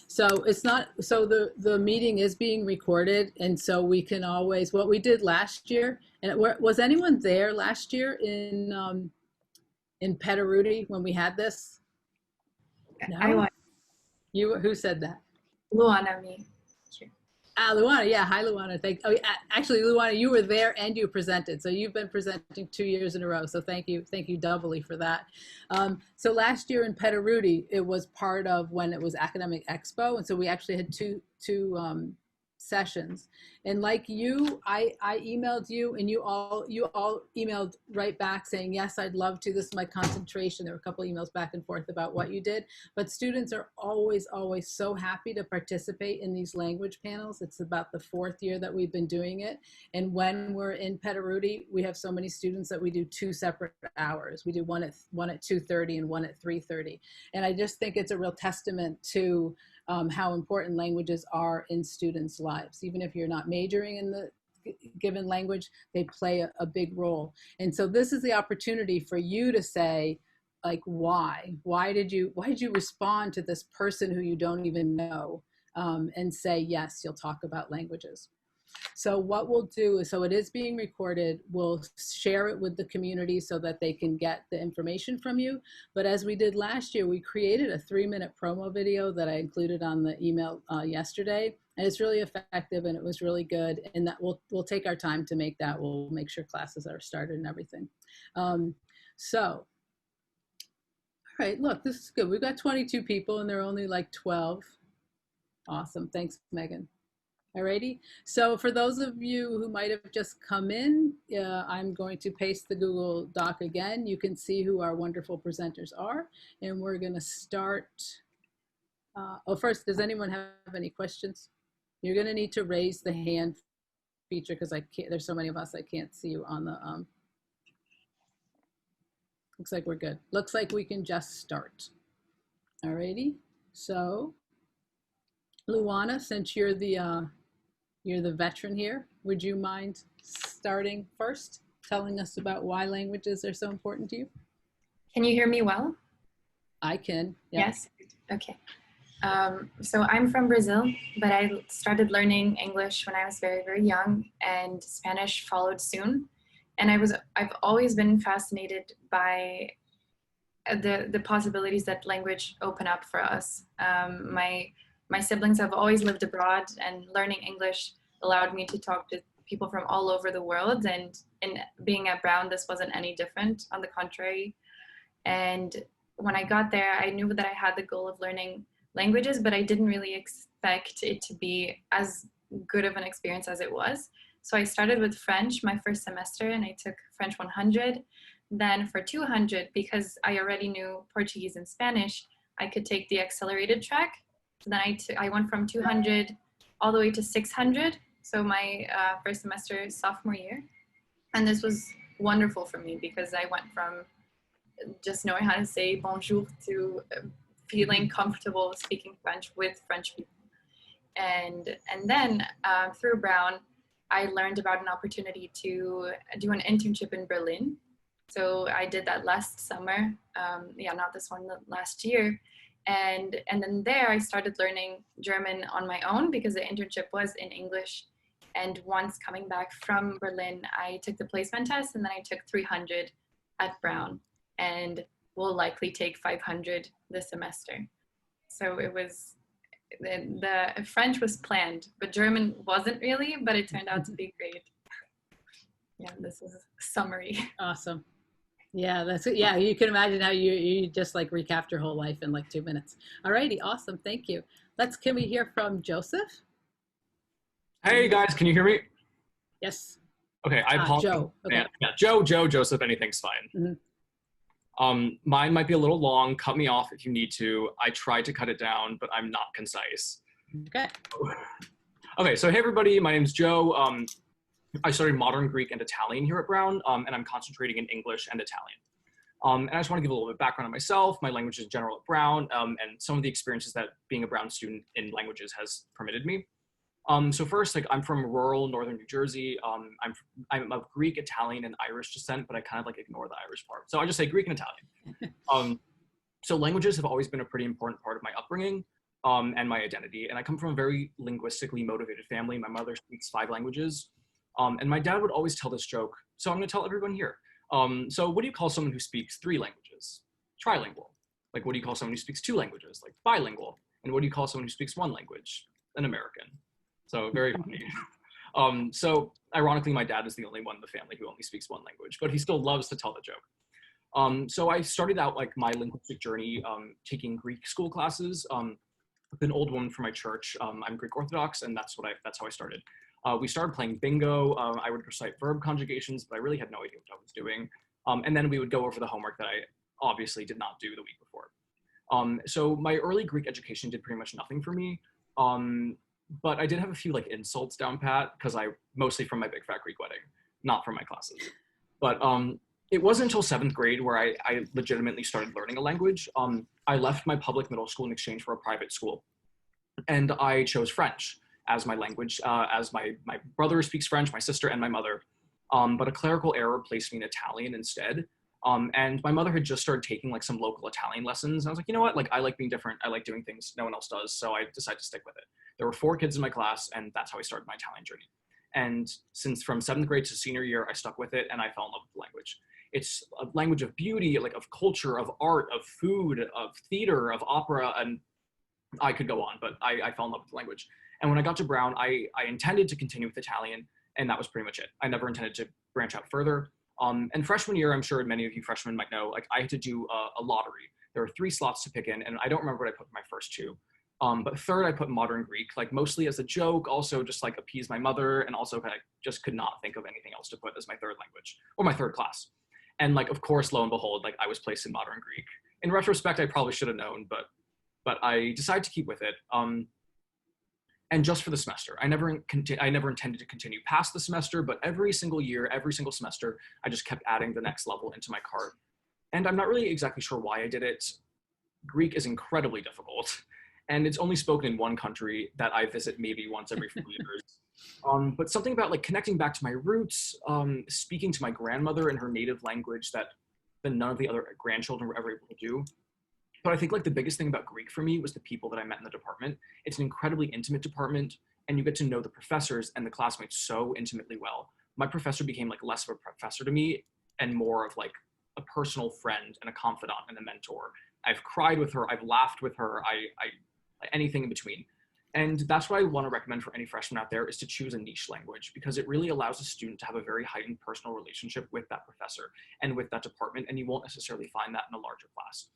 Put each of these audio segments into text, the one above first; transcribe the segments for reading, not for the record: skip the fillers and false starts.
So it's not, so the meeting is being recorded, and so we can always, what we did last year, and was anyone there last year in Petaruti when we had this? I No? want Who said that? Luana me. Ah, Luana, yeah. Hi, Luana. Actually, Luana, you were there and you presented. So you've been presenting 2 years in a row. So thank you doubly for that. So last year in Petaruti, it was part of when it was Academic Expo. And so we actually had two sessions. And like you, I emailed you, and you all emailed right back saying, yes, I'd love to. This is my concentration. There were a couple emails back and forth about what you did. But students are always so happy to participate in these language panels. It's about the 4th year that we've been doing it. And when we're in Petaruti, we have so many students that we do 2 separate hours. We do one at 2:30 and one at 3:30. And I just think it's a real testament to how important languages are in students' lives. Even if you're not majoring in the given language, they play a big role. And so this is the opportunity for you to say, like, why did you respond to this person who you don't even know, and say, yes, you'll talk about languages. So what we'll do is, so it is being recorded, we'll share it with the community so that they can get the information from you. But as we did last year, we created a 3-minute promo video that I included on the email yesterday. And it's really effective, and it was really good. And that we'll take our time to make that. We'll make sure classes are started and everything. So, all right, look, this is good. We've got 22 people and there are only like 12. Awesome, thanks, Megan. Alrighty, so for those of you who might have just come in, I'm going to paste the Google Doc again. You can see who our wonderful presenters are, and we're gonna start. First, does anyone have any questions? You're gonna need to raise the hand feature because there's so many of us, I can't see you on the, looks like we're good. Looks like we can just start. Alrighty, so Luana, since you're the veteran here, would you mind starting first, telling us about why languages are so important to you? Can you hear me well? I can, yeah. Yes, okay. So I'm from Brazil, but I started learning English when I was very, very young, and Spanish followed soon. And I've always been fascinated by the possibilities that language open up for us. My siblings have always lived abroad, and learning English allowed me to talk to people from all over the world. And in being at Brown, this wasn't any different, on the contrary. And when I got there, I knew that I had the goal of learning languages, but I didn't really expect it to be as good of an experience as it was. So I started with French my first semester, and I took French 100. Then for 200, because I already knew Portuguese and Spanish, I could take the accelerated track. So then I went from 200 all the way to 600. So my first semester, sophomore year. And this was wonderful for me because I went from just knowing how to say bonjour to feeling comfortable speaking French with French people. And then through Brown, I learned about an opportunity to do an internship in Berlin. So I did that last summer. Not this one, last year. And then there I started learning German on my own because the internship was in English. And once coming back from Berlin, I took the placement test, and then I took 300 at Brown, and will likely take 500 this semester. So it was, the French was planned, but German wasn't really, but it turned out to be great. Yeah, this is a summary. Awesome. Yeah, that's it. Yeah, you can imagine how you just like recap your whole life in like 2 minutes. All righty, awesome, thank you. Can we hear from Joseph? Hey guys, can you hear me? Yes. Okay, I apologize. Joe. Okay. Yeah, Joe, Joseph, anything's fine. Mine might be a little long. Cut me off if you need to. I tried to cut it down, but I'm not concise. Okay. Okay, so hey everybody, my name's Joe. I studied modern Greek and Italian here at Brown, and I'm concentrating in English and Italian. And I just want to give a little bit of background on myself, my languages in general at Brown, and some of the experiences that being a Brown student in languages has permitted me. So first, like, I'm from rural northern New Jersey. I'm of Greek, Italian, and Irish descent, but I kind of like ignore the Irish part. So I just say Greek and Italian. So languages have always been a pretty important part of my upbringing. and my identity. And I come from a very linguistically motivated family. My mother speaks 5 languages. And my dad would always tell this joke. So I'm going to tell everyone here. So what do you call someone who speaks 3 languages? Trilingual. Like, what do you call someone who speaks 2 languages? Like, bilingual. And what do you call someone who speaks 1 language? An American. So very funny. So ironically, my dad is the only one in the family who only speaks 1 language, but he still loves to tell the joke. So I started out like my linguistic journey taking Greek school classes. With an old woman from my church. I'm Greek Orthodox, and that's how I started. We started playing bingo. I would recite verb conjugations, but I really had no idea what I was doing. And then we would go over the homework that I obviously did not do the week before. So my early Greek education did pretty much nothing for me. But I did have a few like insults down pat, because mostly from my big fat Greek wedding, not from my classes. But it wasn't until 7th grade where I legitimately started learning a language. I left my public middle school in exchange for a private school, and I chose French as my language, as my brother speaks French, my sister, and my mother. But a clerical error placed me in Italian instead. And my mother had just started taking like some local Italian lessons. And I was like, you know what? Like, I like being different. I like doing things no one else does. So I decided to stick with it. There were 4 kids in my class, and that's how I started my Italian journey. And since from 7th grade to senior year, I stuck with it, and I fell in love with the language. It's a language of beauty, like of culture, of art, of food, of theater, of opera, and I could go on, but I fell in love with the language. And when I got to Brown, I intended to continue with Italian, and that was pretty much it. I never intended to branch out further. And freshman year, I'm sure many of you freshmen might know, like I had to do a lottery. There were 3 slots to pick in, and I don't remember what I put for my first 2. But third, I put modern Greek, like mostly as a joke, also just like appease my mother, and also I just could not think of anything else to put as my 3rd language or my 3rd class. And like, of course, lo and behold, like I was placed in modern Greek. In retrospect, I probably should have known, but I decided to keep with it. And just for the semester, I never intended to continue past the semester, but every single year, every single semester, I just kept adding the next level into my cart. And I'm not really exactly sure why I did it. Greek is incredibly difficult, and it's only spoken in 1 country that I visit maybe once every few years. But something about like connecting back to my roots, speaking to my grandmother in her native language that none of the other grandchildren were ever able to do. But I think like the biggest thing about Greek for me was the people that I met in the department. It's an incredibly intimate department, and you get to know the professors and the classmates so intimately well. My professor became like less of a professor to me and more of like a personal friend and a confidant and a mentor. I've cried with her, I've laughed with her, anything in between. And that's what I want to recommend for any freshman out there, is to choose a niche language, because it really allows a student to have a very heightened personal relationship with that professor and with that department, and you won't necessarily find that in a larger class.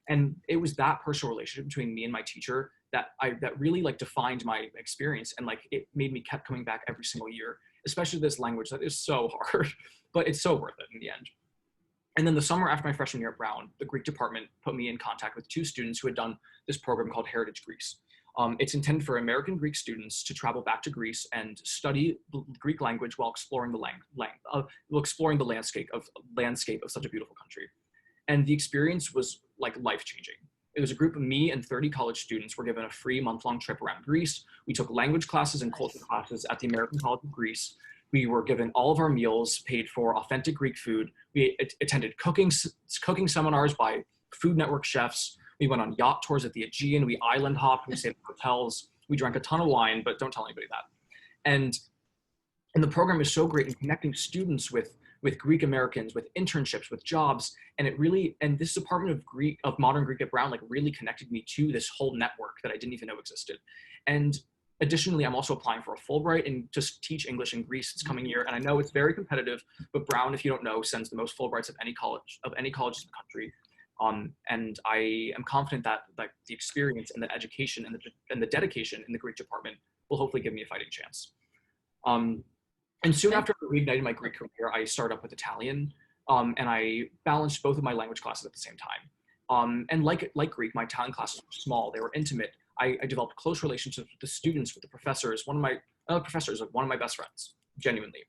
And it was that personal relationship between me and my teacher that really like defined my experience, and like it made me kept coming back every single year, especially this language that is so hard, but it's so worth it in the end. And then the summer after my freshman year at Brown, the Greek department put me in contact with 2 students who had done this program called Heritage Greece. It's intended for American Greek students to travel back to Greece and study the Greek language while exploring the landscape of such a beautiful country. And the experience was like life-changing. It was a group of me and 30 college students were given a free month-long trip around Greece. We took language classes and culture classes at the American College of Greece. We were given all of our meals paid for, authentic Greek food. We attended cooking seminars by Food Network chefs. We went on yacht tours at the Aegean. We island hopped. We stayed in hotels. We drank a ton of wine, but don't tell anybody that. And the program is so great in connecting students with Greek Americans, with internships, with jobs. And this Department of Modern Greek at Brown like really connected me to this whole network that I didn't even know existed. And additionally, I'm also applying for a Fulbright and just teach English in Greece this coming year. And I know it's very competitive, but Brown, if you don't know, sends the most Fulbrights of any college in the country. And I am confident that like the experience and the education and the dedication in the Greek department will hopefully give me a fighting chance. And soon after reigniting my Greek career, I started up with Italian, and I balanced both of my language classes at the same time. And like Greek, my Italian classes were small; they were intimate. I developed close relationships with the students, with the professors. One of my best friends, genuinely.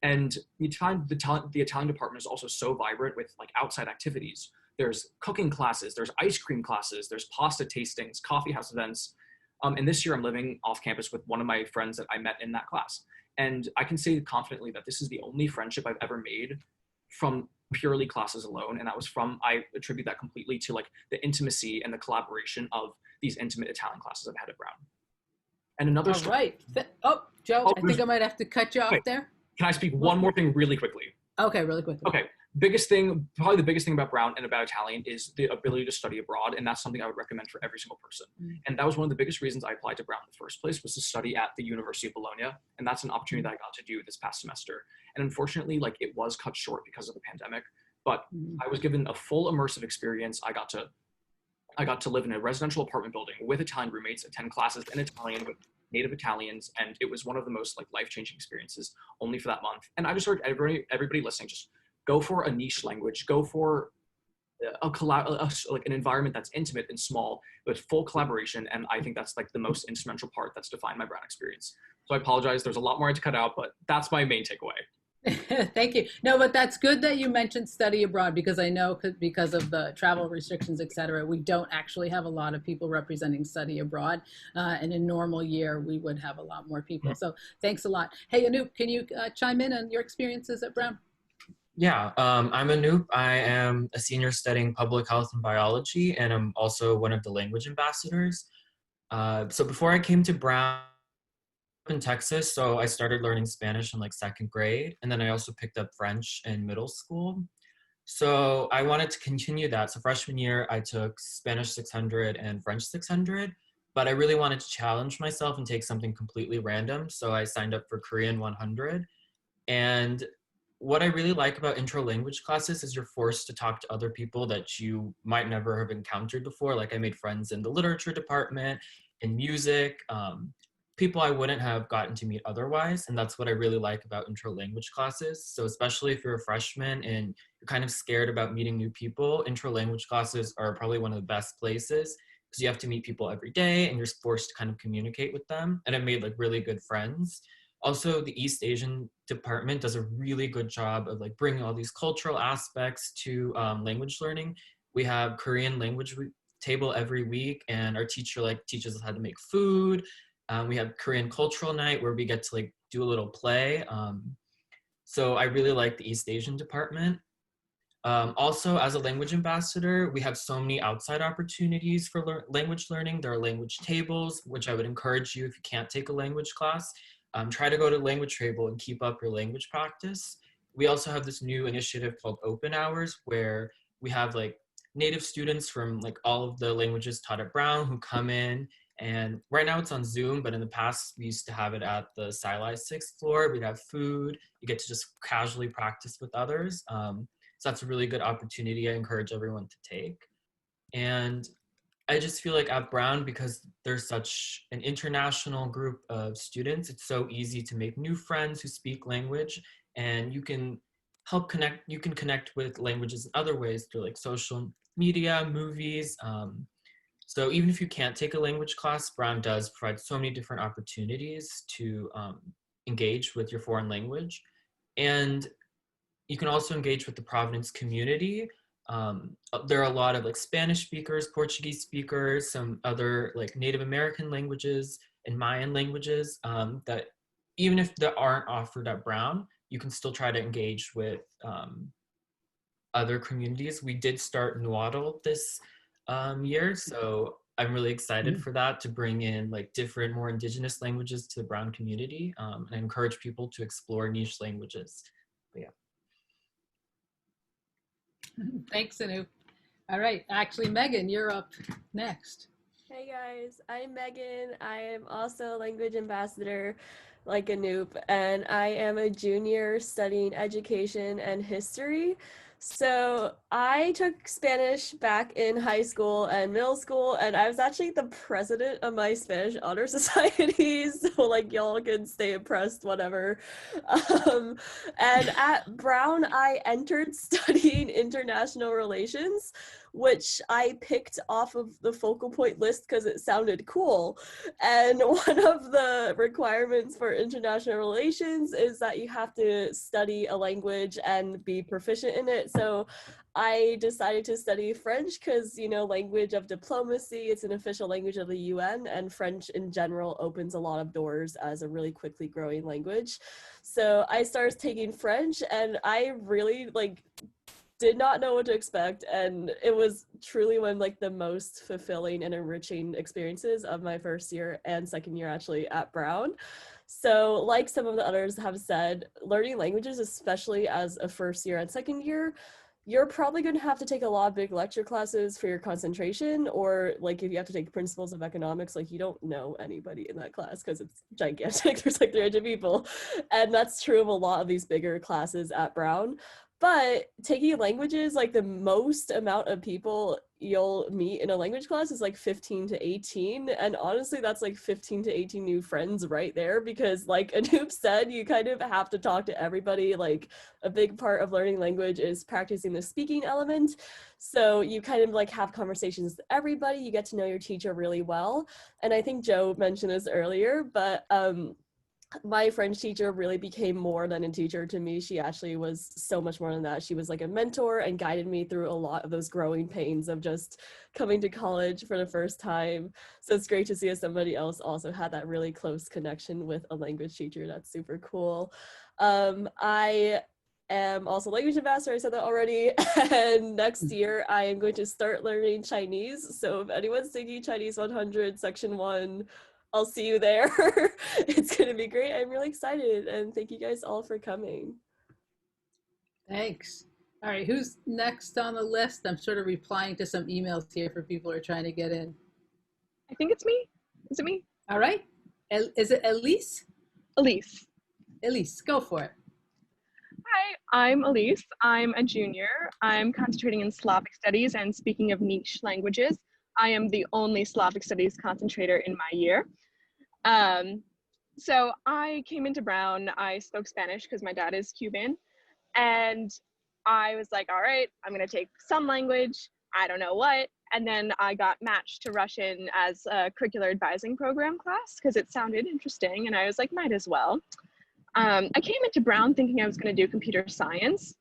And the Italian department is also so vibrant with like outside activities. There's cooking classes, there's ice cream classes, there's pasta tastings, coffee house events. And this year I'm living off campus with one of my friends that I met in that class. And I can say confidently that this is the only friendship I've ever made from purely classes alone. And I attribute that completely to like the intimacy and the collaboration of these intimate Italian classes I've had at Brown. And another All right. Joe, Oh, I think I might have to cut you off wait, there. can I speak one more thing really quickly? Okay, really quickly. Okay, biggest thing, probably the biggest thing about Brown and about Italian is the ability to study abroad, and that's something I would recommend for every single person. And that was one of the biggest reasons I applied to Brown in the first place, was to study at the University of Bologna, and that's an opportunity that I got to do this past semester. And unfortunately, like, it was cut short because of the pandemic, but I was given a full immersive experience. I got to live in a residential apartment building with Italian roommates, attend classes in Italian with native Italians, and it was one of the most like life-changing experiences only for that month. And I just urge everybody listening, just go for a niche language, go for like an environment that's intimate and small, but full collaboration. And I think that's like the most instrumental part that's defined my Brown experience. So I apologize, there's a lot more I had to cut out, but that's my main takeaway. Thank you. No, but that's good that you mentioned study abroad, because I know because of the travel restrictions, et cetera, we don't actually have a lot of people representing study abroad. In a normal year, we would have a lot more people. So thanks a lot. Hey, Anoop, can you chime in on your experiences at Brown? Yeah, I'm Anoop. I am a senior studying public health and biology, and I'm also one of the language ambassadors. So before I came to Brown, in Texas, so I started learning Spanish in like second grade, and then I also picked up French in middle school. So I wanted to continue that. So freshman year, I took Spanish 600 and French 600, but I really wanted to challenge myself and take something completely random. So I signed up for Korean 100. And what I really like about intro language classes is you're forced to talk to other people that you might never have encountered before. Like I made friends in the literature department, in music, people I wouldn't have gotten to meet otherwise. And that's what I really like about intro language classes. So especially if you're a freshman and you're kind of scared about meeting new people, intro language classes are probably one of the best places, because you have to meet people every day and you're forced to kind of communicate with them. And I made like really good friends. Also, the East Asian department does a really good job of like bringing all these cultural aspects to language learning. We have Korean language table every week, and our teacher like teaches us how to make food. We have Korean cultural night where we get to like do a little play. So I really like the East Asian department. Also, as a language ambassador, we have so many outside opportunities for language learning. There are language tables, which I would encourage you, if you can't take a language class, try to go to language table and keep up your language practice. We also have this new initiative called Open Hours, where we have like native students from like all of the languages taught at Brown who come in. And right now it's on Zoom, but in the past we used to have it at the Sci-Li 6th floor. We'd have food. You get to just casually practice with others. So that's a really good opportunity I encourage everyone to take. And I just feel like at Brown, because there's such an international group of students, it's so easy to make new friends who speak language, and you can connect with languages in other ways through like social media, movies. So even if you can't take a language class, Brown does provide so many different opportunities to engage with your foreign language. And you can also engage with the Providence community. There are a lot of like Spanish speakers, Portuguese speakers, some other like Native American languages and Mayan languages that even if they aren't offered at Brown, you can still try to engage with other communities. We did start Nahuatl this year, so I'm really excited for that, to bring in like different, more indigenous languages to the Brown community, and I encourage people to explore niche languages. But yeah. Thanks, Anoop. All right, actually, Megan, you're up next. Hey guys, I'm Megan. I am also a language ambassador like Anoop, and I am a junior studying education and history. So I took Spanish back in high school and middle school, and I was actually the president of my Spanish Honor Society, so like y'all can stay impressed, whatever. And at Brown, I entered studying international relations, which I picked off of the focal point list because it sounded cool. And one of the requirements for international relations is that you have to study a language and be proficient in it. So I decided to study French because, you know, language of diplomacy, it's an official language of the UN, and French in general opens a lot of doors as a really quickly growing language. So I started taking French, and I really did not know what to expect, and it was truly one of like the most fulfilling and enriching experiences of my first year and second year actually at Brown. So like some of the others have said, learning languages, especially as a first year and second year, you're probably going to have to take a lot of big lecture classes for your concentration, or like if you have to take principles of economics, like you don't know anybody in that class because it's gigantic. There's like 300 people, and that's true of a lot of these bigger classes at Brown. But taking languages, like the most amount of people you'll meet in a language class is like 15 to 18. And honestly, that's like 15 to 18 new friends right there, because like Anoop said, you kind of have to talk to everybody. Like a big part of learning language is practicing the speaking element. So you kind of like have conversations with everybody. You get to know your teacher really well. And I think Joe mentioned this earlier, but my French teacher really became more than a teacher to me. She actually was so much more than that. She was like a mentor and guided me through a lot of those growing pains of just coming to college for the first time. So it's great to see if somebody else also had that really close connection with a language teacher. That's super cool. I am also language ambassador, I said that already. And next year I am going to start learning Chinese. So if anyone's taking Chinese 100 section 1, I'll see you there. It's going to be great. I'm really excited. And thank you guys all for coming. Thanks. All right, who's next on the list? I'm sort of replying to some emails here for people who are trying to get in. I think it's me. Is it me? All right. Is it Elise? Elise. Elise, go for it. Hi, I'm Elise. I'm a junior. I'm concentrating in Slavic studies, and speaking of niche languages, I am the only Slavic studies concentrator in my year. So I came into Brown. I spoke Spanish because my dad is Cuban, and I was like, all right, I'm going to take some language. I don't know what. And then I got matched to Russian as a curricular advising program class because it sounded interesting, and I was like, might as well. I came into Brown thinking I was going to do computer science,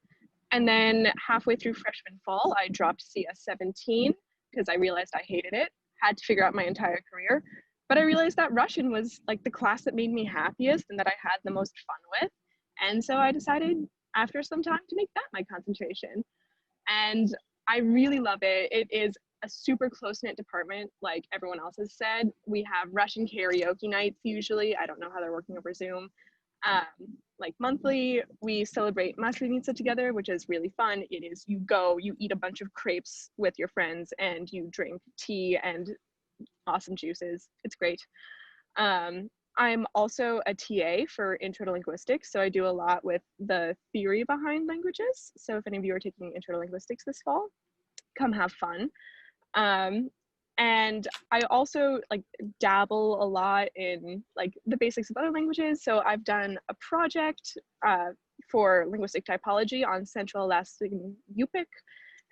and then halfway through freshman fall, I dropped CS 17 because I realized I hated it, had to figure out my entire career. But I realized that Russian was like the class that made me happiest and that I had the most fun with. And so I decided after some time to make that my concentration. And I really love it. It is a super close-knit department, like everyone else has said. We have Russian karaoke nights usually. I don't know how they're working over Zoom. Like monthly, we celebrate Maslenitsa together, which is really fun. It is, you go, you eat a bunch of crepes with your friends, and you drink tea and awesome juices. It's great. I'm also a TA for Intro to Linguistics, so I do a lot with the theory behind languages. So if any of you are taking Intro to Linguistics this fall, come have fun. And I also like dabble a lot in like the basics of other languages. So I've done a project for linguistic typology on Central Alaskan Yupik,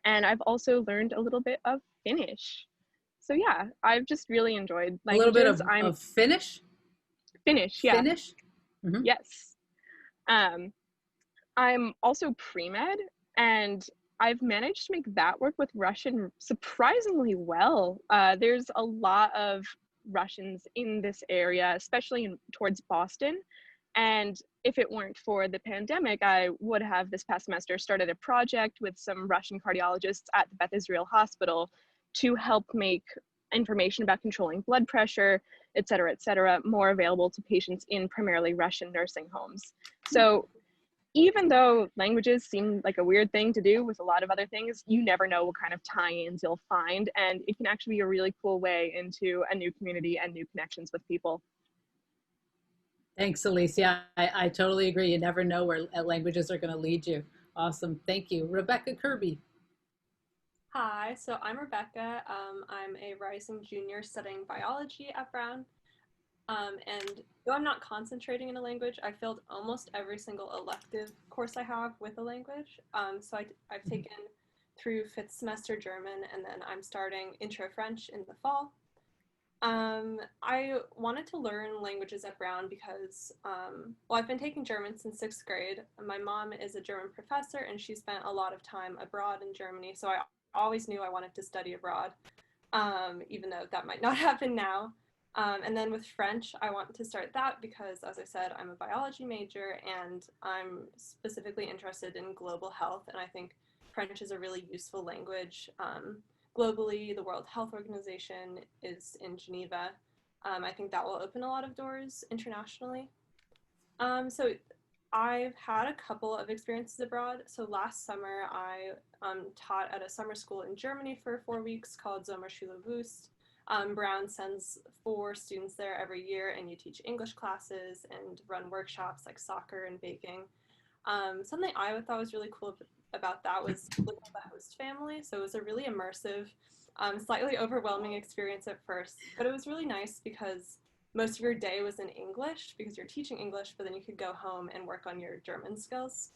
and I've also learned a little bit of Finnish. So yeah, I've just really enjoyed languages. A little bit of Finnish? Finnish, yeah. Finnish? Mm-hmm. Yes. I'm also pre-med, and I've managed to make that work with Russian surprisingly well. There's a lot of Russians in this area, especially towards Boston. And if it weren't for the pandemic, I would have this past semester started a project with some Russian cardiologists at the Beth Israel Hospital to help make information about controlling blood pressure, et cetera, more available to patients in primarily Russian nursing homes. So even though languages seem like a weird thing to do with a lot of other things, you never know what kind of tie-ins you'll find, and it can actually be a really cool way into a new community and new connections with people. Thanks, Elise. Yeah, I totally agree. You never know where languages are going to lead you. Awesome. Thank you. Rebecca Kirby. Hi, so I'm Rebecca. I'm a rising junior studying biology at Brown. And though I'm not concentrating in a language, I filled almost every single elective course I have with a language. So I've taken through 5th semester German, and then I'm starting Intro French in the fall. I wanted to learn languages at Brown because, well, I've been taking German since 6th grade. My mom is a German professor, and she spent a lot of time abroad in Germany, so I always knew I wanted to study abroad, even though that might not happen now. And then with French, I want to start that because, as I said, I'm a biology major, and I'm specifically interested in global health, and I think French is a really useful language. Globally, the World Health Organization is in Geneva. I think that will open a lot of doors internationally. So I've had a couple of experiences abroad. So last summer, I taught at a summer school in Germany for 4 weeks called Sommerschule Wust. Brown sends 4 students there every year, and you teach English classes and run workshops like soccer and baking. Something I thought was really cool about that was living with the host family. So it was a really immersive, slightly overwhelming experience at first, but it was really nice because most of your day was in English because you're teaching English, but then you could go home and work on your German skills.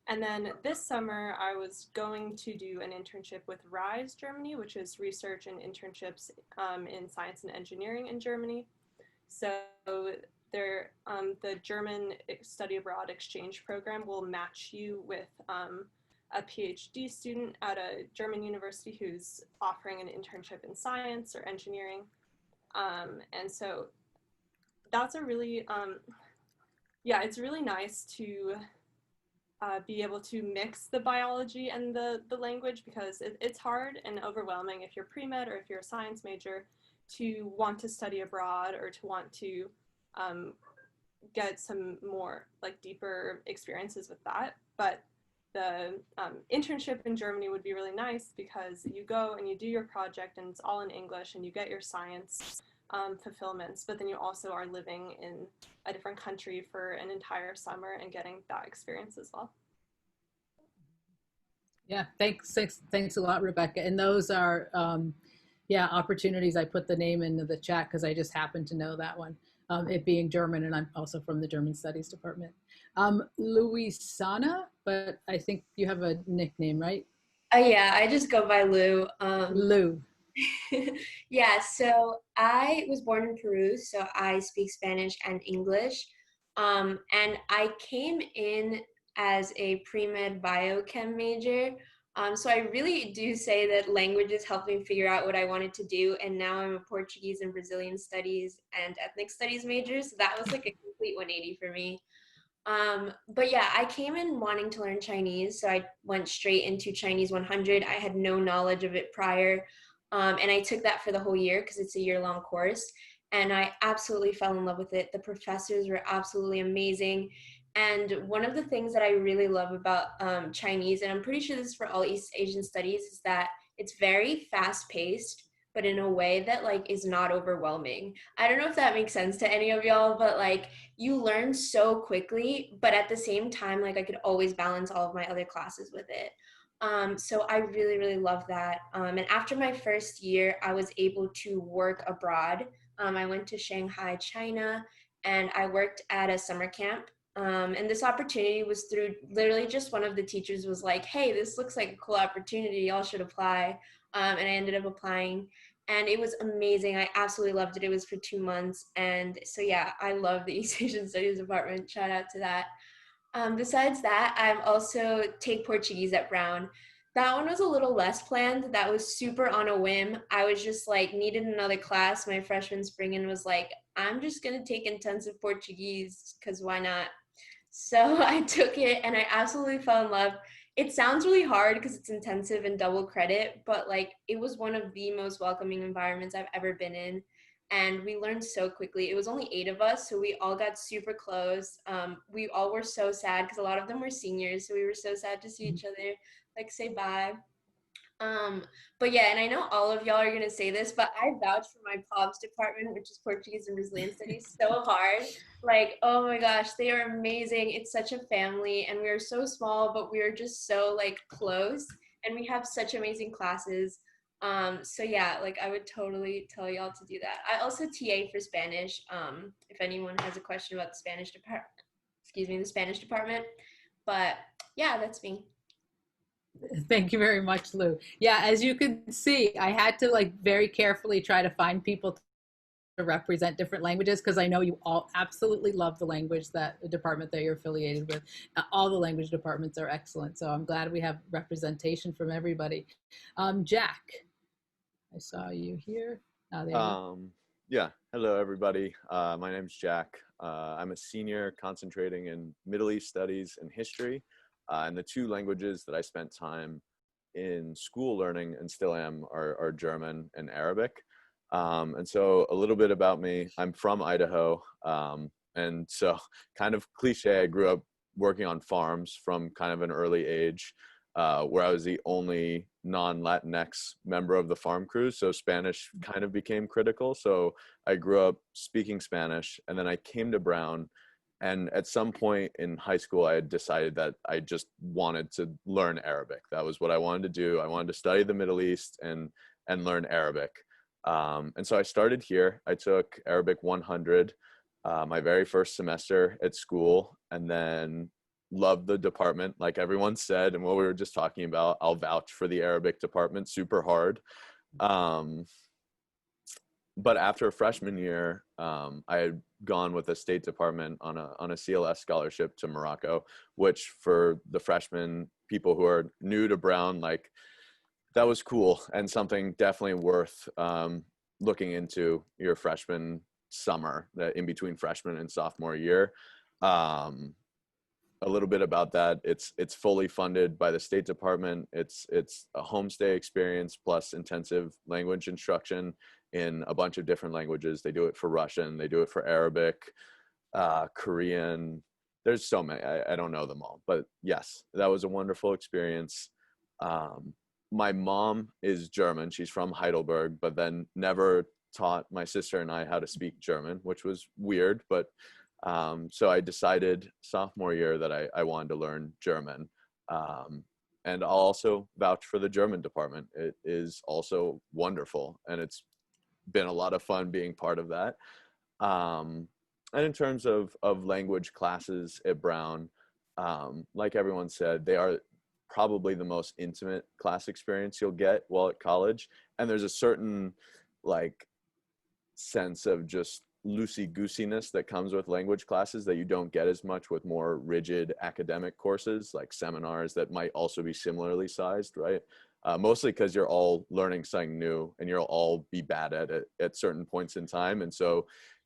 And then this summer, I was going to do an internship with RISE Germany, which is research and internships in science and engineering in Germany. So the German study abroad exchange program will match you with a PhD student at a German university who's offering an internship in science or engineering. And so that's a really, yeah, it's really nice to be able to mix the biology and the language, because it's hard and overwhelming if you're pre-med or if you're a science major to want to study abroad or to want to get some more like deeper experiences with that. But the internship in Germany would be really nice because you go and you do your project and it's all in English and you get your science fulfillments, but then you also are living in a different country for an entire summer and getting that experience as well. Yeah, thanks a lot, Rebecca. And those are, yeah, opportunities. I put the name into the chat because I just happened to know that one, it being German, and I'm also from the German Studies Department. Luisana, but I think you have a nickname, right? Yeah, I just go by Lou. Lou. Yeah, so I was born in Peru, so I speak Spanish and English. And I came in as a pre-med biochem major. So I really do say that languages helped me figure out what I wanted to do. And now I'm a Portuguese and Brazilian studies and ethnic studies major. So that was like a complete 180 for me. But yeah, I came in wanting to learn Chinese. So I went straight into Chinese 100. I had no knowledge of it prior. And I took that for the whole year because it's a year-long course. And I absolutely fell in love with it. The professors were absolutely amazing. And one of the things that I really love about Chinese, and I'm pretty sure this is for all East Asian studies, is that it's very fast-paced, but in a way that like is not overwhelming. I don't know if that makes sense to any of y'all, but like you learn so quickly, but at the same time, like I could always balance all of my other classes with it. So I really, really love that. And after my first year, I was able to work abroad. I went to Shanghai, China, and I worked at a summer camp. And this opportunity was through literally just one of the teachers was like, hey, this looks like a cool opportunity. Y'all should apply. And I ended up applying. And it was amazing. I absolutely loved it. It was for 2 months. And so, yeah, I love the East Asian Studies Department. Shout out to that. Besides that, I'm also take Portuguese at Brown. That one was a little less planned. That was super on a whim. I was just like needed another class my freshman spring and was like, I'm just going to take intensive Portuguese because why not? So I took it and I absolutely fell in love. It sounds really hard because it's intensive and double credit, but like it was one of the most welcoming environments I've ever been in. And we learned so quickly. It was only 8 of us, so we all got super close. We all were so sad because a lot of them were seniors, so we were so sad to see each other, like say bye. But yeah, and I know all of y'all are gonna say this, but I vouch for my POBS department, which is Portuguese and Brazilian Studies, so hard. Like, oh my gosh, they are amazing. It's such a family, and we are so small, but we are just so like close, and we have such amazing classes. So yeah, like I would totally tell y'all to do that. I also TA for Spanish, if anyone has a question about the Spanish department, the Spanish department. But yeah, that's me. Thank you very much, Lou. Yeah, as you can see, I had to like very carefully try to find people to represent different languages because I know you all absolutely love the language that the department that you're affiliated with. All the language departments are excellent, so I'm glad we have representation from everybody. Jack, I saw you here. Oh, there you Yeah, hello everybody. My name's Jack. I'm a senior concentrating in Middle East Studies and History. And the 2 languages that I spent time in school learning, and still am, are German and Arabic. And so a little bit about me, I'm from Idaho. And so kind of cliche, I grew up working on farms from kind of an early age, where I was the only non-Latinx member of the farm crew. So Spanish kind of became critical. So I grew up speaking Spanish, and then I came to Brown. And at some point in high school, I had decided that I just wanted to learn Arabic. That was what I wanted to do. I wanted to study the Middle East and learn Arabic. And so I started here. I took Arabic 100 my very first semester at school, and then loved the department, like everyone said, and what we were just talking about. I'll vouch for the Arabic department, super hard. But after freshman year, I had gone with the State Department on a CLS scholarship to Morocco, which for the freshman people who are new to Brown, like, that was cool and something definitely worth looking into your freshman summer, in between freshman and sophomore year. A little bit about that. It's fully funded by the State Department. It's a homestay experience plus intensive language instruction in a bunch of different languages. They do it for Russian, they do it for Arabic, Korean. There's so many. I don't know them all, but yes, that was a wonderful experience. My mom is German. She's from Heidelberg, but then never taught my sister and I how to speak German, which was weird. But so I decided sophomore year that I wanted to learn German. And I'll also vouch for the German department. It is also wonderful, and it's been a lot of fun being part of that. And in terms of language classes at Brown, like everyone said, they are probably the most intimate class experience you'll get while at college. And there's a certain like sense of just loosey-goosiness that comes with language classes that you don't get as much with more rigid academic courses like seminars that might also be similarly sized, right? Mostly because you're all learning something new and you'll all be bad at it at certain points in time. And so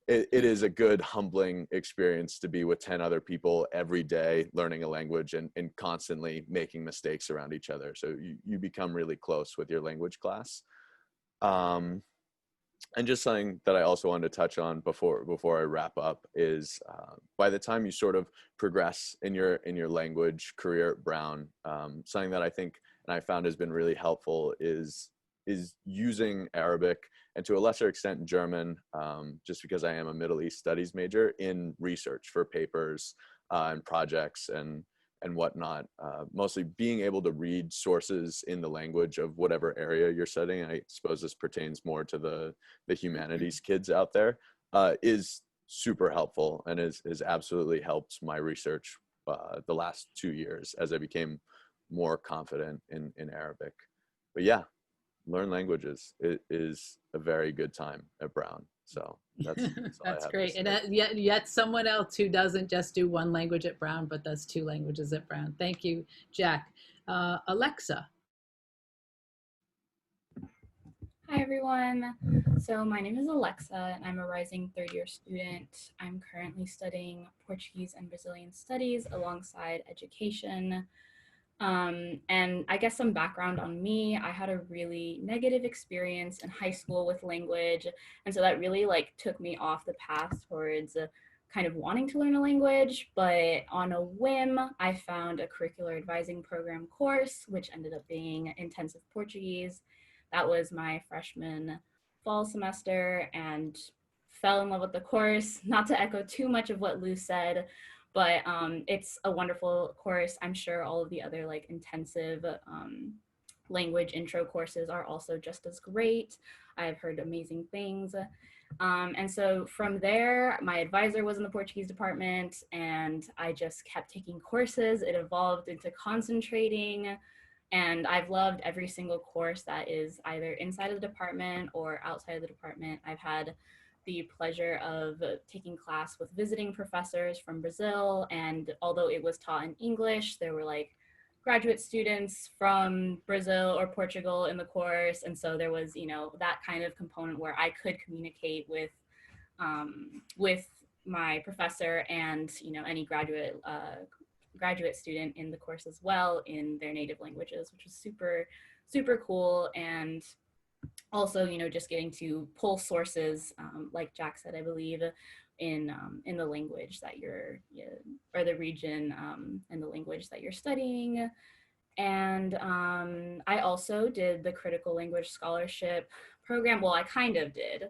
it is a good humbling experience to be with 10 other people every day learning a language and constantly making mistakes around each other. So you become really close with your language class. And just something that I also wanted to touch on before I wrap up is by the time you sort of progress in your language career at Brown, something that I think and I found has been really helpful is using Arabic and to a lesser extent German, just because I am a Middle East studies major, in research for papers and projects and whatnot. Mostly being able to read sources in the language of whatever area you're studying. I suppose this pertains more to the humanities kids out there, is super helpful and has absolutely helped my research the last 2 years as I became more confident in Arabic. But yeah, learn languages. It is a very good time at Brown. So that's That's great. And yet someone else who doesn't just do one language at Brown, but does 2 languages at Brown. Thank you, Jack. Alexa. Hi, everyone. So my name is Alexa, and I'm a rising third-year student. I'm currently studying Portuguese and Brazilian studies alongside education. And I guess some background on me, I had a really negative experience in high school with language. And so that really took me off the path towards kind of wanting to learn a language. But on a whim, I found a curricular advising program course, which ended up being intensive Portuguese. That was my freshman fall semester, and fell in love with the course. Not to echo too much of what Lou said, but it's a wonderful course. I'm sure all of the other intensive language intro courses are also just as great. I've heard amazing things. And so from there, my advisor was in the Portuguese department, and I just kept taking courses. It evolved into concentrating, and I've loved every single course that is either inside of the department or outside of the department. I've had the pleasure of taking class with visiting professors from Brazil, and although it was taught in English, there were graduate students from Brazil or Portugal in the course, and so there was that kind of component where I could communicate with my professor and any graduate graduate student in the course as well in their native languages, which was super, super cool. And also, you know, just getting to pull sources, like Jack said, I believe, in the language that or the region, and the language that you're studying. And I also did the critical language scholarship program. Well, I kind of did.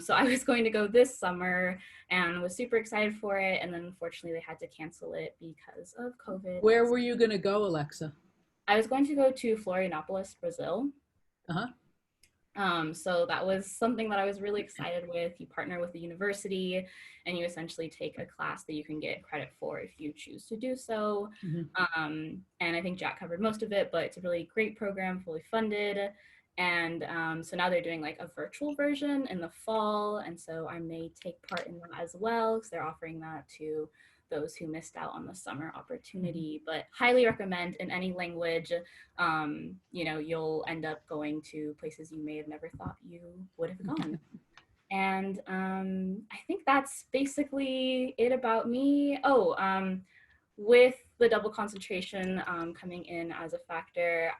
So I was going to go this summer and was super excited for it. And then unfortunately they had to cancel it because of COVID. Where were you going to go, Alexa? I was going to go to Florianopolis, Brazil. Uh-huh. So that was something that I was really excited with. You partner with the university and you essentially take a class that you can get credit for if you choose to do so. Mm-hmm. And I think Jack covered most of it, but it's a really great program, fully funded. And so now they're doing like a virtual version in the fall. And so I may take part in that as well, because they're offering that to those who missed out on the summer opportunity. But highly recommend in any language. You know, you'll end up going to places you may have never thought you would have gone. And I think that's basically it about me. With the double concentration coming in as a factor,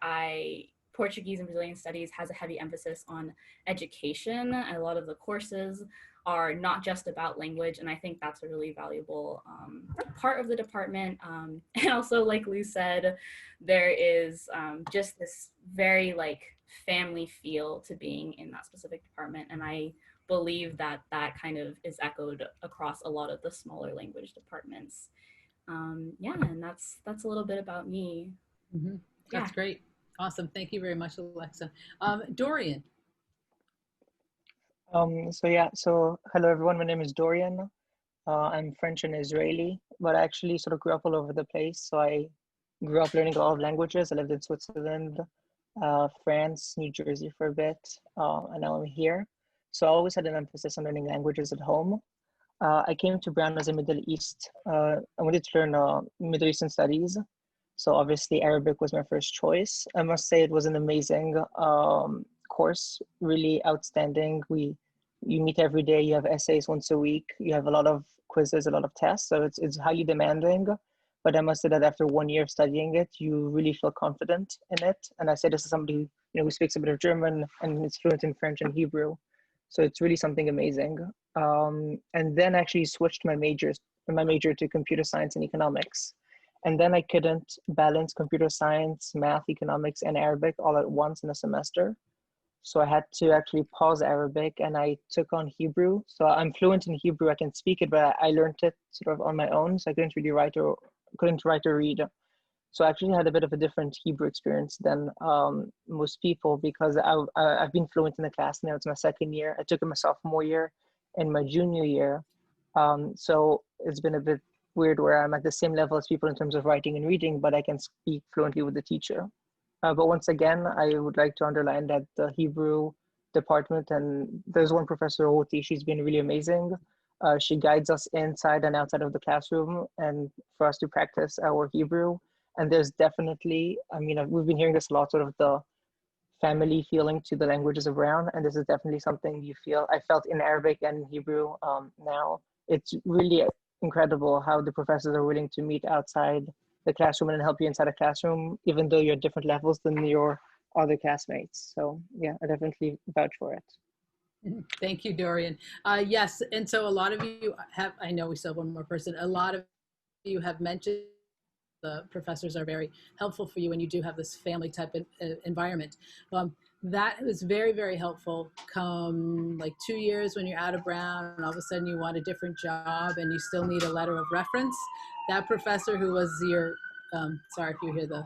Portuguese and Brazilian studies has a heavy emphasis on education. A lot of the courses are not just about language, and I think that's a really valuable part of the department. And also, like Lou said, there is just this very like family feel to being in that specific department, and I believe that that kind of is echoed across a lot of the smaller language departments. Yeah, and that's a little bit about me. Mm-hmm. That's great. Awesome. Thank you very much, Alexa. Dorian. So hello everyone, my name is Dorian. I'm French and Israeli, but I actually sort of grew up all over the place. So I grew up learning a lot of languages. I lived in Switzerland, France, New Jersey for a bit, and now I'm here. So I always had an emphasis on learning languages at home. I came to Brown as a Middle East. I wanted to learn Middle Eastern studies. So obviously Arabic was my first choice. I must say it was an amazing course, really outstanding. You meet every day, you have essays once a week, you have a lot of quizzes, a lot of tests, so it's highly demanding. But I must say that after 1 year of studying it, you really feel confident in it. And I say this as somebody who speaks a bit of German and is fluent in French and Hebrew. So it's really something amazing. And then I actually switched my major to computer science and economics. And then I couldn't balance computer science, math, economics, and Arabic all at once in a semester. So I had to actually pause Arabic and I took on Hebrew. So I'm fluent in Hebrew, I can speak it, but I learned it sort of on my own. So I couldn't really write or read. So I actually had a bit of a different Hebrew experience than most people, because I've been fluent in the class now. It's my second year. I took it my sophomore year and my junior year. So it's been a bit weird where I'm at the same level as people in terms of writing and reading, but I can speak fluently with the teacher. But once again, I would like to underline that the Hebrew department, and there's one professor, Oti, she's been really amazing. She guides us inside and outside of the classroom and for us to practice our Hebrew. And there's definitely, we've been hearing this a lot, sort of the family feeling to the languages of Brown, and this is definitely something I felt in Arabic and Hebrew now. It's really incredible how the professors are willing to meet outside the classroom and help you inside a classroom, even though you're at different levels than your other classmates. So yeah, I definitely vouch for it. Thank you, Dorian. Yes, and so a lot of you have, I know we still have one more person, a lot of you have mentioned the professors are very helpful for you and you do have this family type of environment. That was very, very helpful come like 2 years when you're out of Brown and all of a sudden you want a different job and you still need a letter of reference. That professor who was your, sorry if you hear the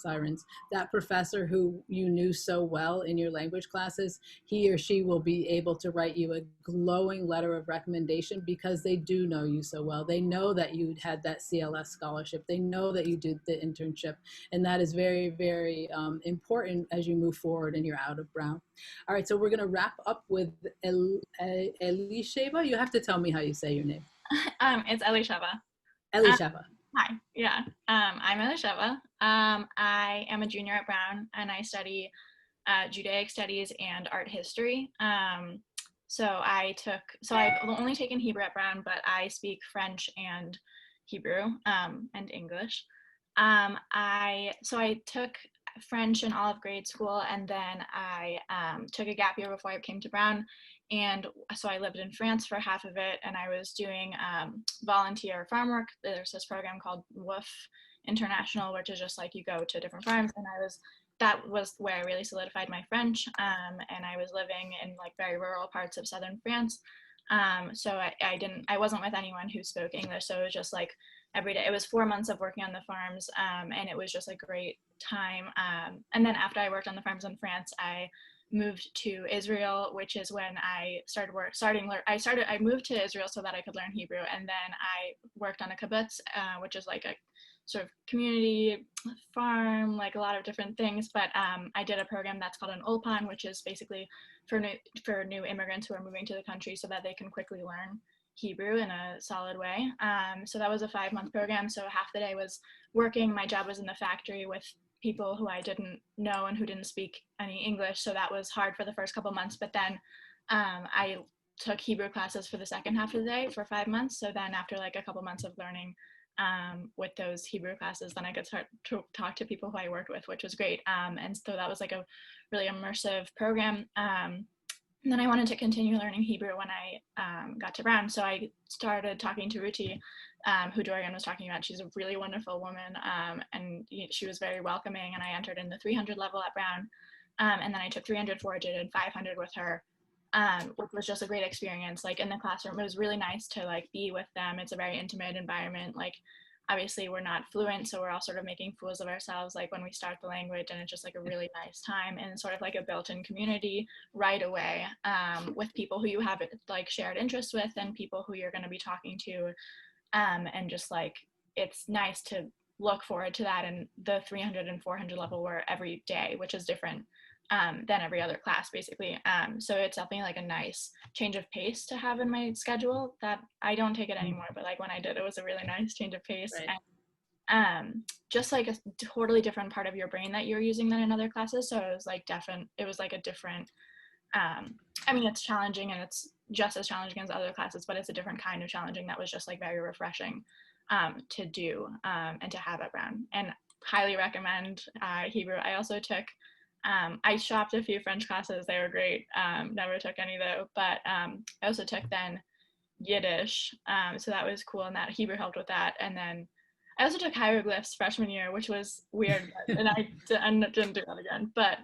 sirens, that professor who you knew so well in your language classes, he or she will be able to write you a glowing letter of recommendation because they do know you so well. They know that you had that CLS scholarship. They know that you did the internship. And that is very, very important as you move forward and you're out of Brown. All right, so we're gonna wrap up with Elisheva. You have to tell me how you say your name. It's Elisheva. Elisheva. Hi, yeah, I'm Elisheva. I am a junior at Brown and I study Judaic studies and art history. So I've only taken Hebrew at Brown, but I speak French and Hebrew and English. So I took French in all of grade school, and then I took a gap year before I came to Brown. And so I lived in France for half of it, and I was doing volunteer farm work. There's this program called WOOF International, which is just like you go to different farms, and that was where I really solidified my French. And I was living in like very rural parts of southern France. So I wasn't with anyone who spoke English, so it was just like every day. It was 4 months of working on the farms, and it was just a great time. And then after I worked on the farms in France, I moved to Israel, which is when I I moved to Israel so that I could learn Hebrew, and then I worked on a kibbutz, which is like a sort of community farm, like a lot of different things. But I did a program that's called an ulpan, which is basically for new immigrants who are moving to the country so that they can quickly learn Hebrew in a solid way. So that was a 5-month program. So half the day was working. My job was in the factory with people who I didn't know and who didn't speak any English. So that was hard for the first couple months. But then I took Hebrew classes for the second half of the day for 5 months. So then after like a couple months of learning with those Hebrew classes, then I could start to talk to people who I worked with, which was great. And so that was like a really immersive program. And then I wanted to continue learning Hebrew when I got to Brown. So I started talking to Ruti, who Dorian was talking about. She's a really wonderful woman, and she was very welcoming. And I entered in the 300 level at Brown. And then I took 300, 400, and 500 with her, which was just a great experience. Like in the classroom, it was really nice to like be with them. It's a very intimate environment. Like obviously we're not fluent, so we're all sort of making fools of ourselves like when we start the language, and it's just like a really nice time and sort of like a built-in community right away, with people who you have like shared interests with and people who you're going to be talking to, and just like it's nice to look forward to that. And the 300 and 400 level were every day, which is different than every other class basically. So it's definitely like a nice change of pace to have in my schedule that I don't take it anymore, but like when I did, it was a really nice change of pace. Right. And just like a totally different part of your brain that you're using than in other classes. So it was like a different, I mean, it's challenging and it's just as challenging as other classes, but it's a different kind of challenging that was just like very refreshing to do and to have at Brown. And highly recommend Hebrew. I also took I shopped a few French classes. They were great. Never took any though, but I also took then Yiddish. So that was cool, and that Hebrew helped with that. And then I also took hieroglyphs freshman year, which was weird, and I didn't do that again. But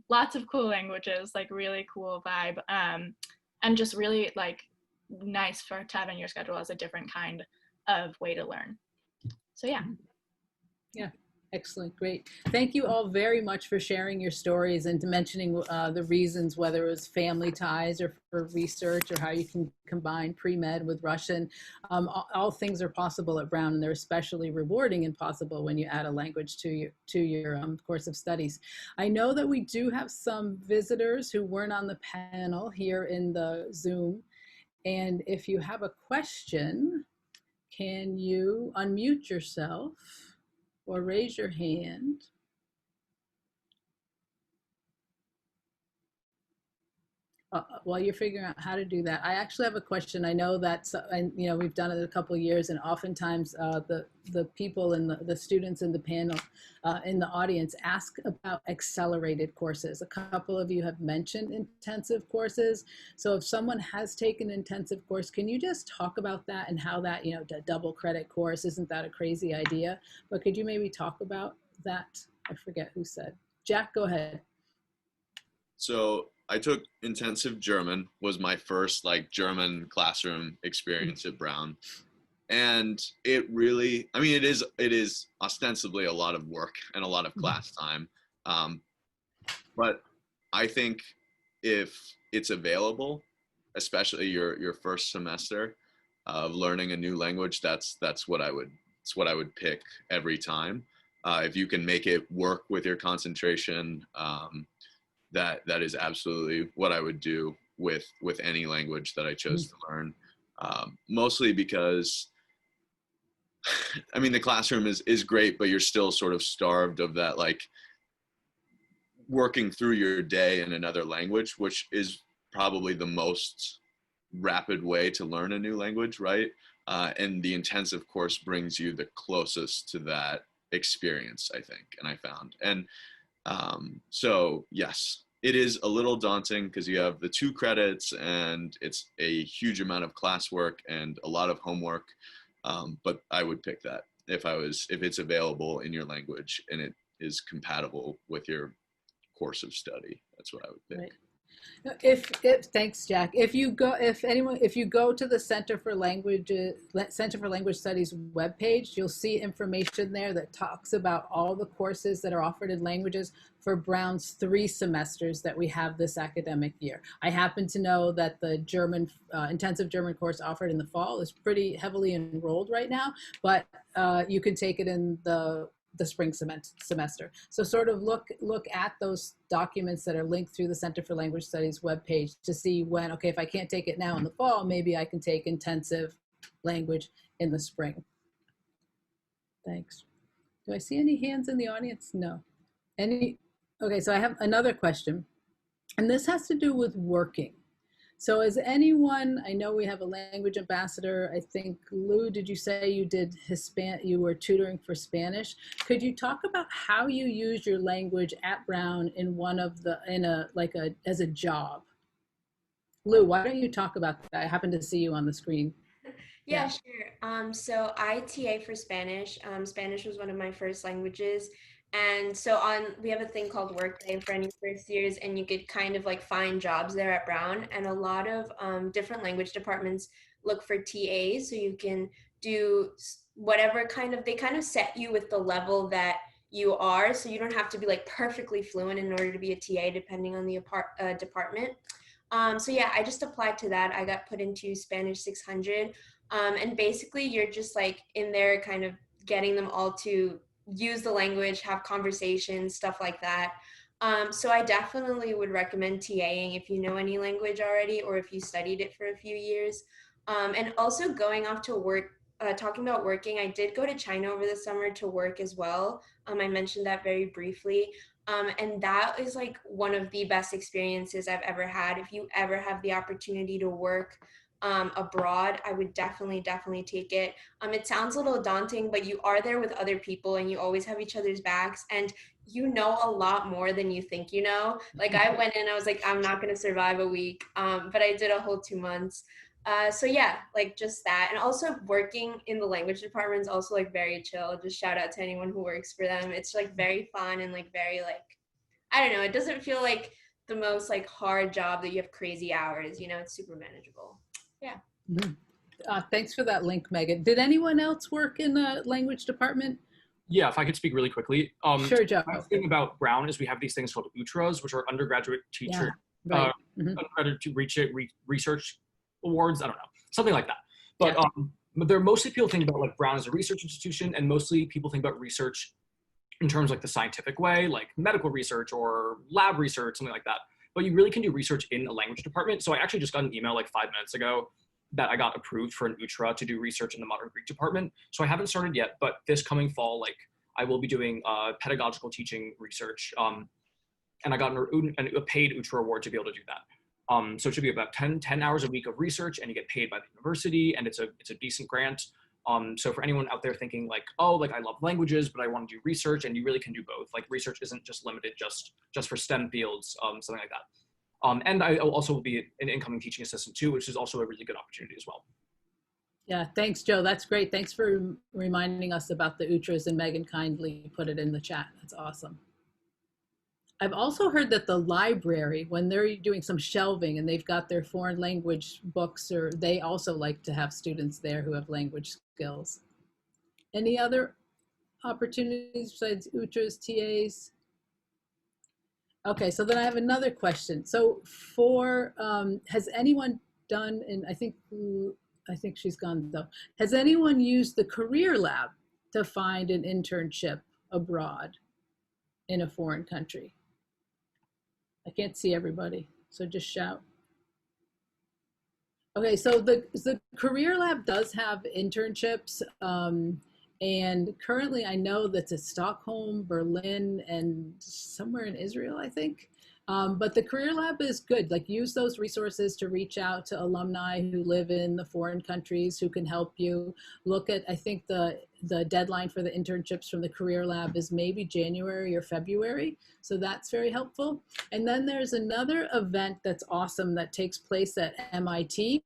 lots of cool languages, like really cool vibe, and just really like nice to have in your schedule as a different kind of way to learn. So yeah. Yeah. Excellent. Great. Thank you all very much for sharing your stories and to mentioning the reasons, whether it was family ties or for research or how you can combine pre-med with Russian. All things are possible at Brown, and they're especially rewarding and possible when you add a language to your course of studies. I know that we do have some visitors who weren't on the panel here in the Zoom. And if you have a question, can you unmute yourself or raise your hand? While you're figuring out how to do that, I actually have a question. I know that, we've done it a couple of years, and oftentimes the people and the students in the panel, in the audience, ask about accelerated courses. A couple of you have mentioned intensive courses. So if someone has taken an intensive course, can you just talk about that and how that, the double credit course, isn't that a crazy idea? But could you maybe talk about that? I forget who said. Jack, go ahead. So I took intensive German, was my first like German classroom experience at Brown. And it really, I mean, it is ostensibly a lot of work and a lot of class time. But I think if it's available, especially your first semester of learning a new language, that's what I would pick every time. If you can make it work with your concentration, that is absolutely what I would do with any language that I chose to learn. Mostly because, I mean, the classroom is great, but you're still sort of starved of that, like working through your day in another language, which is probably the most rapid way to learn a new language, right? and the intensive course brings you the closest to that experience, I think, and I found. And so yes, it is a little daunting because you have the 2 credits and it's a huge amount of classwork and a lot of homework. But I would pick that if it's available in your language and it is compatible with your course of study. That's what I would pick. Right. If thanks, Jack. If you go to the Center for Language Studies webpage, you'll see information there that talks about all the courses that are offered in languages for Brown's 3 semesters that we have this academic year. I happen to know that the German intensive German course offered in the fall is pretty heavily enrolled right now, but you can take it in the spring semester. So sort of look at those documents that are linked through the Center for Language Studies webpage to see when, okay, if I can't take it now in the fall, maybe I can take intensive language in the spring. Thanks. Do I see any hands in the audience? No. Any? Okay, so I have another question, and this has to do with working. So is anyone, I know we have a language ambassador, I think, Lou, did you say you did you were tutoring for Spanish? Could you talk about how you use your language at Brown in as a job? Lou, why don't you talk about that? I happen to see you on the screen. Yeah, sure. So I TA for Spanish. Spanish was one of my first languages. And so we have a thing called Workday for any first years, and you could kind of like find jobs there at Brown. And a lot of different language departments look for TAs, so you can do whatever they kind of set you with the level that you are. So you don't have to be like perfectly fluent in order to be a TA, depending on the department. So yeah, I just applied to that. I got put into Spanish 600. And basically you're just like in there kind of getting them all to use the language, have conversations, stuff like that. So I definitely would recommend TAing if you know any language already or if you studied it for a few years. And also going off to work, talking about working, I did go to China over the summer to work as well. I mentioned that very briefly. And that is like one of the best experiences I've ever had. If you ever have the opportunity to work abroad, I would definitely take it. It sounds a little daunting, but you are there with other people and you always have each other's backs and you know a lot more than you think you know. Like I went in, I was like, I'm not going to survive a week, but I did a whole 2 months. So yeah, like just that. And also working in the language department is also like very chill. Just shout out to anyone who works for them. It's like very fun and like very like, I don't know, it doesn't feel like the most like hard job that you have crazy hours, you know, it's super manageable. Yeah. Mm-hmm. Thanks for that link, Megan. Did anyone else work in the language department? Yeah, if I could speak really quickly. Sure, Joe. The thing about Brown is we have these things called UTRAs, which are undergraduate teacher, undergraduate research awards. I don't know, something like that. But there are mostly people think about like Brown as a research institution, and mostly people think about research in terms like the scientific way, like medical research or lab research, something like that. But you really can do research in a language department. So I actually just got an email like 5 minutes ago that I got approved for an UTRA to do research in the modern Greek department. So I haven't started yet, but this coming fall, like I will be doing pedagogical teaching research. And I got a paid UTRA award to be able to do that. So it should be about 10 hours a week of research, and you get paid by the university, and it's a decent grant. So for anyone out there thinking like, oh, like I love languages, but I want to do research, and you really can do both. Like research isn't just limited just for STEM fields, something like that. And I also will be an incoming teaching assistant too, which is also a really good opportunity as well. Yeah, thanks, Joe. That's great. Thanks for reminding us about the UTRAs, and Megan kindly put it in the chat. That's awesome. I've also heard that the library, when they're doing some shelving and they've got their foreign language books, or they also like to have students there who have language skills. Any other opportunities besides UTRAs, TAs? Okay, so then I have another question. So has anyone done, and I think she's gone though, has anyone used the Career Lab to find an internship abroad in a foreign country? I can't see everybody, so just shout. Okay, so the Career Lab does have internships, and currently I know that's at Stockholm, Berlin, and somewhere in Israel, I think. But the Career Lab is good. Like, use those resources to reach out to alumni who live in the foreign countries who can help you. Look at, I think the deadline for the internships from the Career Lab is maybe January or February. So that's very helpful. And then there's another event that's awesome that takes place at MIT.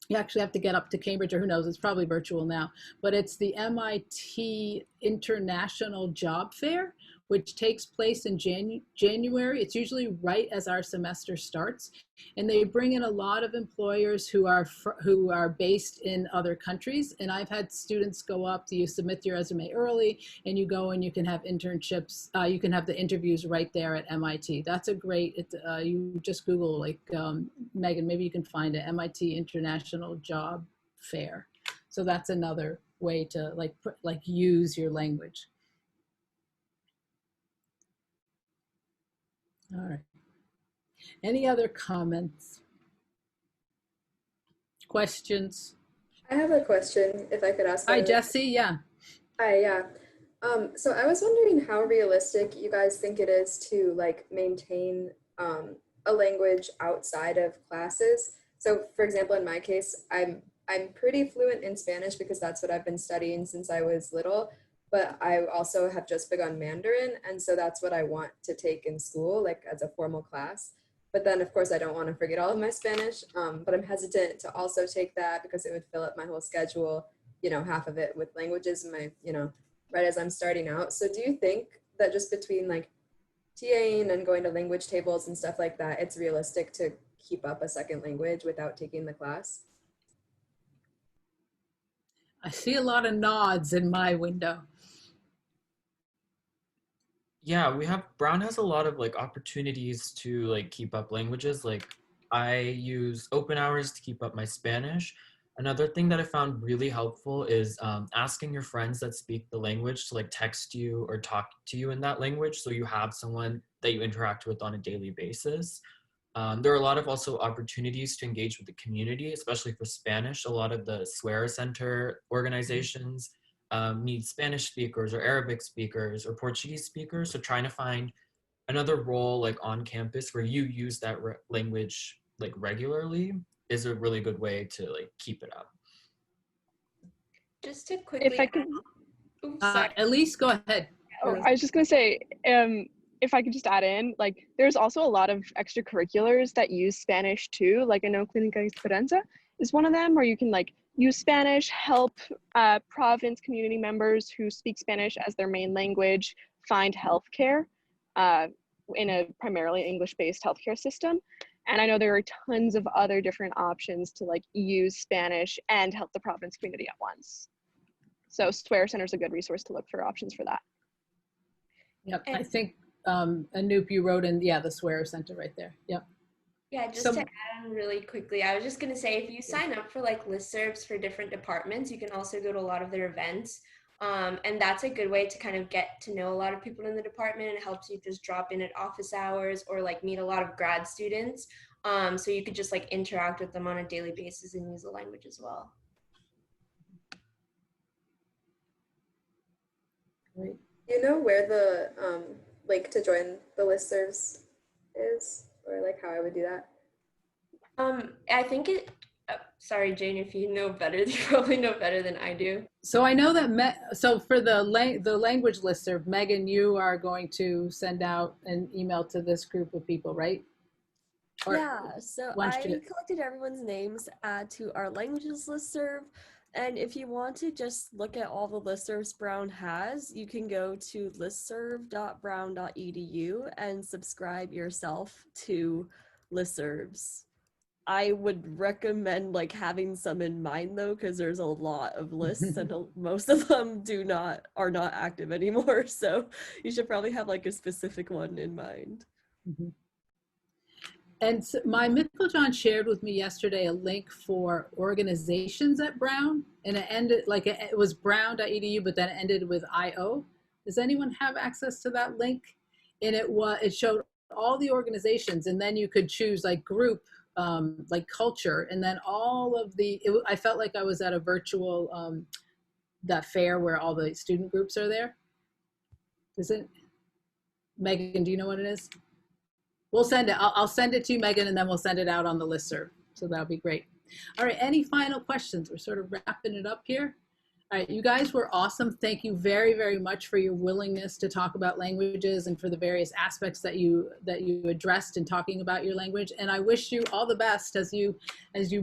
You actually have to get up to Cambridge, or who knows, it's probably virtual now, but it's the MIT International Job Fair, which takes place in January. It's usually right as our semester starts, and they bring in a lot of employers who are based in other countries. And I've had students go up, you submit your resume early, and you go and you can have internships, you can have the interviews right there at MIT. That's a great, you just Google, like, Megan, maybe you can find it, MIT International Job Fair. So that's another way to like use your language. All right. Any other comments? Questions? I have a question, if I could ask. Hi, Jesse. Yeah. Hi, yeah. So I was wondering how realistic you guys think it is to like maintain a language outside of classes. So for example, in my case, I'm pretty fluent in Spanish because that's what I've been studying since I was little. But I also have just begun Mandarin, and so that's what I want to take in school, like as a formal class. But then, of course, I don't want to forget all of my Spanish, but I'm hesitant to also take that because it would fill up my whole schedule, you know, half of it with languages, right as I'm starting out. So do you think that just between like TAing and going to language tables and stuff like that, it's realistic to keep up a second language without taking the class? I see a lot of nods in my window. Yeah, Brown has a lot of like opportunities to like keep up languages. Like, I use open hours to keep up my Spanish. Another thing that I found really helpful is asking your friends that speak the language to like text you or talk to you in that language, so you have someone that you interact with on a daily basis. There are a lot of also opportunities to engage with the community, especially for Spanish. A lot of the Swear Center organizations need Spanish speakers or Arabic speakers or Portuguese speakers. So trying to find another role like on campus where you use that language like regularly is a really good way to like keep it up. Just to quickly, If I could, Elise, go ahead. Oh, I was just gonna say, if I could just add in, like, there's also a lot of extracurriculars that use Spanish too. Like, I know Clínica Esperanza is one of them, where you can like use Spanish, help province community members who speak Spanish as their main language find healthcare in a primarily English-based healthcare system. And I know there are tons of other different options to like use Spanish and help the province community at once. So Swear Center is a good resource to look for options for that. Yep, I think Anoop, you wrote in, yeah, the Swear Center right there. Yep. Yeah, just to add on really quickly, I was just going to say, if you sign up for like listservs for different departments, you can also go to a lot of their events. And that's a good way to kind of get to know a lot of people in the department. It helps you just drop in at office hours or like meet a lot of grad students. So you could just like interact with them on a daily basis and use the language as well. Great. You know where the link to join the listservs is, or like how I would do that? I think it, sorry, Jane, if you know better, you probably know better than I do. So I know that, so for the language listserv, Megan, you are going to send out an email to this group of people, right? Or yeah, so I collected everyone's names to add to our languages listserv. And if you want to just look at all the listservs Brown has, you can go to listserv.brown.edu and subscribe yourself to listservs. I would recommend like having some in mind though, because there's a lot of lists and most of them are not active anymore. So you should probably have like a specific one in mind. Mm-hmm. And so my John shared with me yesterday a link for organizations at Brown, and it ended like it was brown.edu, but then it ended with IO. Does anyone have access to that link? And it showed all the organizations, and then you could choose like group, like culture, and then all of I felt like I was at a virtual that fair where all the student groups are there. Megan, do you know what it is? We'll send it. I'll send it to you, Megan, and then we'll send it out on the listserv. So that'll be great. All right, any final questions? We're sort of wrapping it up here. All right, you guys were awesome. Thank you very, very much for your willingness to talk about languages and for the various aspects that you addressed in talking about your language. And I wish you all the best as you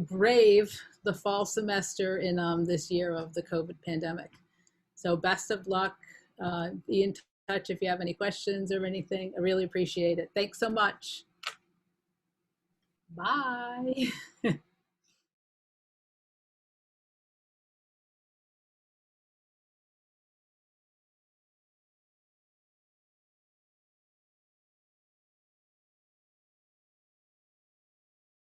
brave the fall semester in this year of the COVID pandemic. So best of luck. Be in touch if you have any questions or anything. I really appreciate it. Thanks so much. Bye.